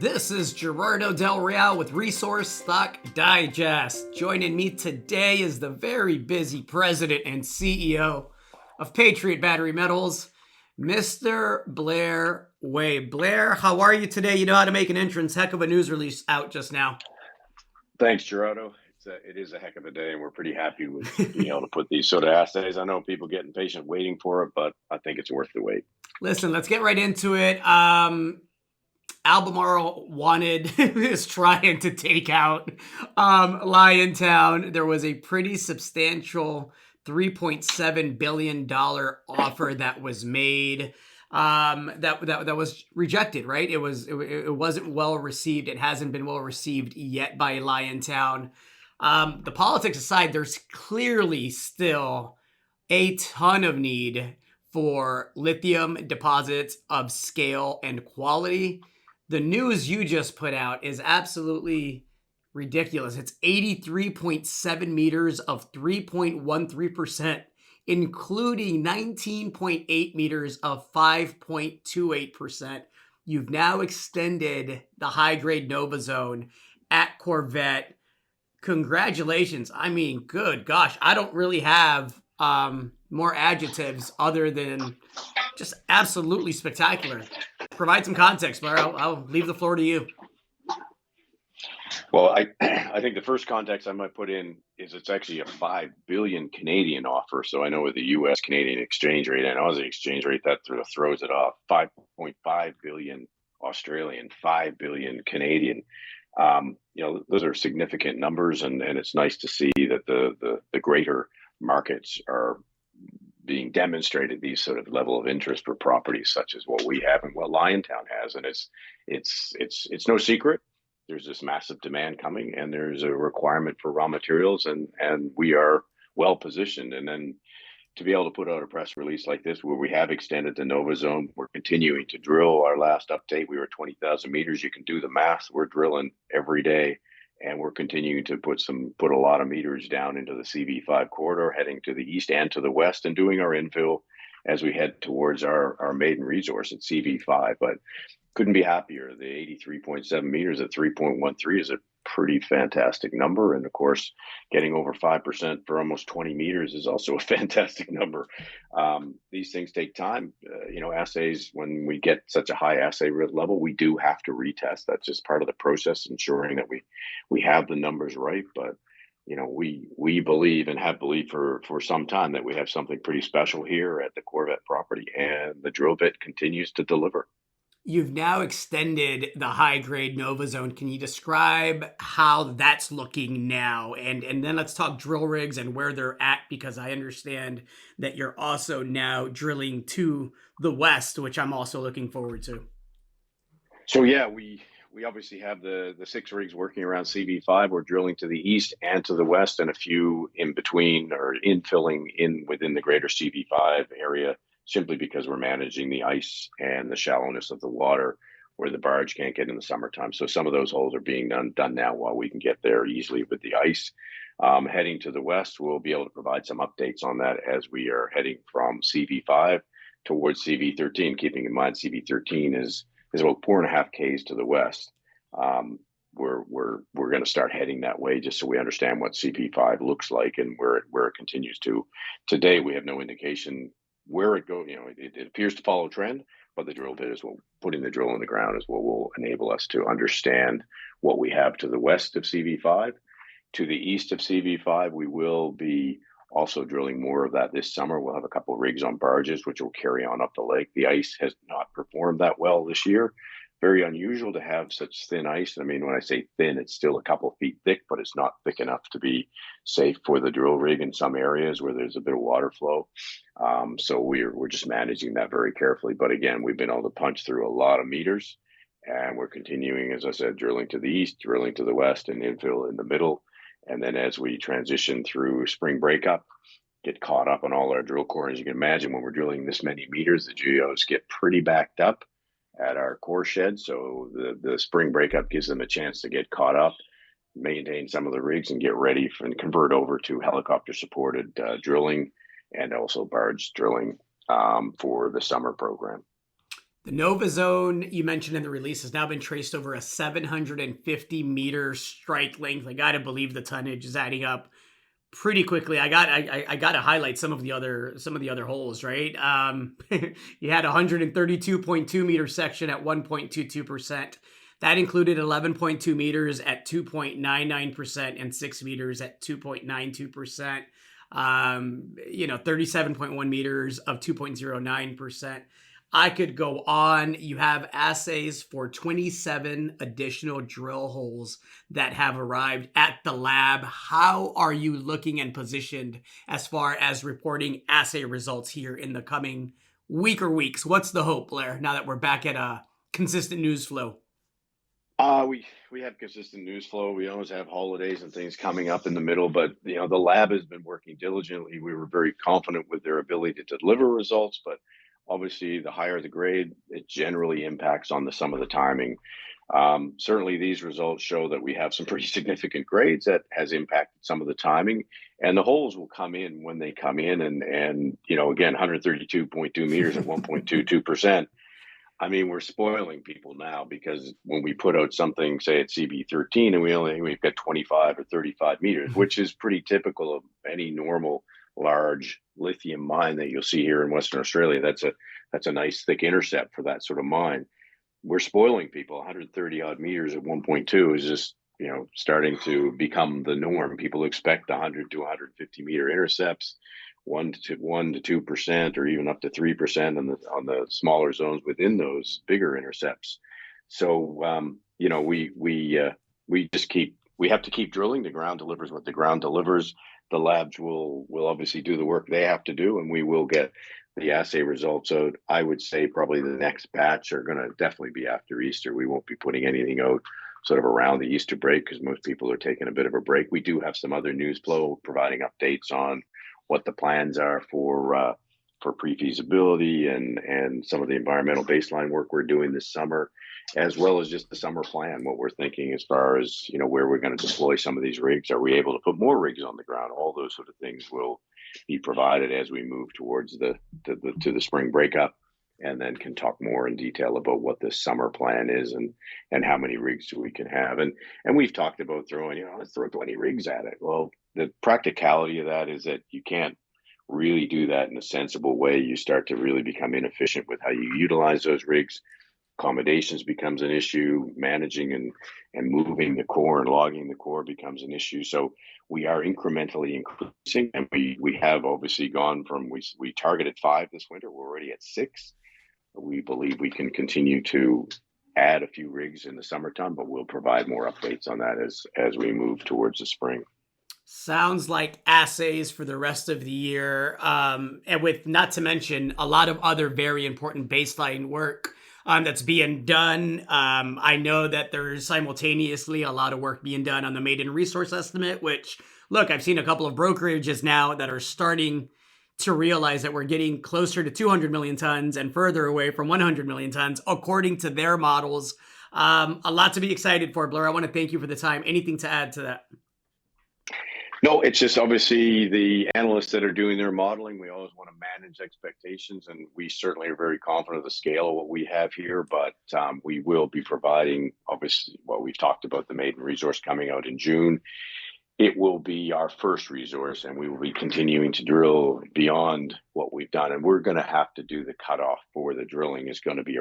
This is Gerardo Del Real with Resource Stock Digest. Joining me today is the very busy president and CEO of Patriot Battery Metals, Mr. Blair Way. Blair, how are you today? You know how to make an entrance. Heck of a news release out just now. Thanks, Gerardo. It is a heck of a day, and we're pretty happy with being able to put these sort of assays. I know people get impatient waiting for it, but I think it's worth the wait. Listen, let's get right into it. Albemarle is trying to take out Liontown. There was a pretty substantial $3.7 billion offer that was made. That was rejected, right? It wasn't well received. It hasn't been well received yet by Liontown. The politics aside, there's clearly still a ton of need for lithium deposits of scale and quality. The news you just put out is absolutely ridiculous. It's 83.7 meters of 3.13%, including 19.8 meters of 5.28%. You've now extended the high-grade Nova Zone at Corvette. Congratulations. I mean, good gosh, I don't really have more adjectives other than just absolutely spectacular. Provide some context, Blair. I'll leave the floor to you. Well, I think the first context I might put in is it's actually a 5 billion Canadian offer. So I know with the U.S. Canadian exchange rate and Aussie exchange rate, that sort of throws it off. 5.5 billion Australian, 5 billion Canadian. Those are significant numbers, and it's nice to see that the greater markets are being demonstrated these sort of level of interest for properties such as what we have and what Liontown has. And it's no secret. There's this massive demand coming, and there's a requirement for raw materials, and we are well positioned. And then to be able to put out a press release like this, where we have extended the Nova Zone, we're continuing to drill. Our last update, we were 20,000 meters. You can do the math. We're drilling every day, and we're continuing to put a lot of meters down into the CV5 corridor, heading to the east and to the west, and doing our infill as we head towards our maiden resource at CV5. But couldn't be happier. The 83.7 meters at 3.13 is a pretty fantastic number. And of course, getting over 5% for almost 20 meters is also a fantastic number. These things take time. Assays, when we get such a high assay level, we do have to retest. That's just part of the process, ensuring that we have the numbers right. But we believe and have believed for some time that we have something pretty special here at the Corvette property, and the drill bit continues to deliver. You've now extended the high-grade Nova Zone. Can you describe how that's looking now? And then let's talk drill rigs and where they're at, because I understand that you're also now drilling to the west, which I'm also looking forward to. So yeah, we obviously have the 6 rigs working around CV5. We're drilling to the east and to the west, and a few in between or infilling in within the greater CV5 area, simply because we're managing the ice and the shallowness of the water where the barge can't get in the summertime. So some of those holes are being done now while we can get there easily with the ice. Heading to the west, we'll be able to provide some updates on that as we are heading from CV5 towards CV13, keeping in mind CV13 is about 4.5 Ks to the west. We're going to start heading that way just so we understand what CV5 looks like and where it continues to. Today, we have no indication where it goes. It appears to follow trend, but the drill bit is putting the drill in the ground is what will enable us to understand what we have to the west of CV5. To the east of CV5, we will be also drilling more of that this summer. We'll have a couple of rigs on barges, which will carry on up the lake. The ice has not performed that well this year. Very unusual to have such thin ice. I mean, when I say thin, it's still a couple of feet thick, but it's not thick enough to be safe for the drill rig in some areas where there's a bit of water flow. So we're just managing that very carefully. But again, we've been able to punch through a lot of meters, and we're continuing, as I said, drilling to the east, drilling to the west, and infill in the middle. And then as we transition through spring breakup, get caught up on all our drill core. As you can imagine, when we're drilling this many meters, the geos get pretty backed up at our core shed. So the spring breakup gives them a chance to get caught up, maintain some of the rigs, and get ready and convert over to helicopter supported drilling and also barge drilling for the summer program. The Nova Zone you mentioned in the release has now been traced over a 750-meter strike length. I gotta believe the tonnage is adding up pretty quickly. I got to highlight some of the other holes, right? You had a 132.2 meter section at 1.22%. That included 11.2 meters at 2.99% and 6 meters at 2.92%. 37.1 meters of 2.09%. I could go on. You have assays for 27 additional drill holes that have arrived at the lab. How are you looking and positioned as far as reporting assay results here in the coming week or weeks? What's the hope, Blair, now that we're back at a consistent news flow? We have consistent news flow. We always have holidays and things coming up in the middle, but the lab has been working diligently. We were very confident with their ability to deliver results, but obviously the higher the grade, it generally impacts on some of the timing. Certainly these results show that we have some pretty significant grades that has impacted some of the timing, and the holes will come in when they come in, and again, 132.2 meters at 1.22%. I mean, we're spoiling people now, because when we put out something, say at CB13, and we've got 25 or 35 meters, which is pretty typical of any normal large lithium mine that you'll see here in Western Australia. That's a nice thick intercept for that sort of mine. We're spoiling people. 130 odd meters at 1.2 is just starting to become the norm. People expect 100 to 150 meter intercepts, 1 to 2%, or even up to 3% on the smaller zones within those bigger intercepts. So we have to keep drilling. The ground delivers what the ground delivers. The labs will obviously do the work they have to do, and we will get the assay results out. I would say probably the next batch are going to definitely be after Easter. We won't be putting anything out sort of around the Easter break, because most people are taking a bit of a break. We do have some other news flow providing updates on what the plans are for pre-feasibility and some of the environmental baseline work we're doing this summer, as well as just the summer plan, what we're thinking as far as where we're going to deploy some of these rigs. Are we able to put more rigs on the ground? All those sort of things will be provided as we move towards the spring breakup, and then can talk more in detail about what the summer plan is and how many rigs we can have. And we've talked about throwing, let's throw 20 rigs at it. Well, the practicality of that is that you can't really do that in a sensible way. You start to really become inefficient with how you utilize those rigs. Accommodations becomes an issue. Managing and moving the core and logging the core becomes an issue. So we are incrementally increasing, and we have obviously gone from, we targeted 5 this winter. We're already at 6. We believe we can continue to add a few rigs in the summertime, but we'll provide more updates on that as we move towards the spring. Sounds like assays for the rest of the year, and with, not to mention, a lot of other very important baseline work that's being done. I know that there's simultaneously a lot of work being done on the maiden resource estimate, which, look, I've seen a couple of brokerages now that are starting to realize that we're getting closer to 200 million tons and further away from 100 million tons, according to their models. A lot to be excited for, Blair. I want to thank you for the time. Anything to add to that? No, it's just obviously the analysts that are doing their modeling, we always want to manage expectations, and we certainly are very confident of the scale of what we have here, but we will be providing, obviously, what we've talked about, the maiden resource coming out in June. It will be our first resource, and we will be continuing to drill beyond what we've done, and we're going to have to do the cutoff for the drilling is going to be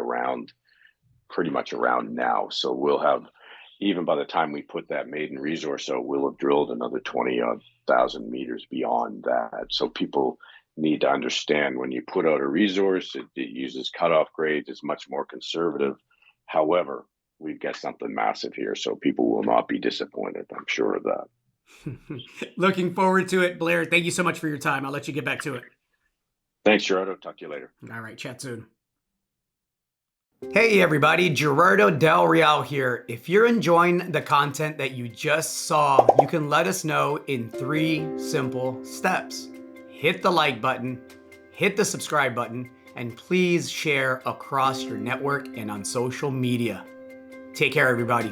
pretty much around now. So we'll have, even by the time we put that maiden resource out, we'll have drilled another 20,000 meters beyond that. So people need to understand, when you put out a resource, it uses cutoff grades, it's much more conservative. However, we've got something massive here, so people will not be disappointed. I'm sure of that. Looking forward to it, Blair. Thank you so much for your time. I'll let you get back to it. Thanks, Gerardo. Talk to you later. All right, chat soon. Hey everybody, Gerardo Del Real here. If you're enjoying the content that you just saw, you can let us know in 3 simple steps. Hit the like button, hit the subscribe button, and please share across your network and on social media. Take care, everybody.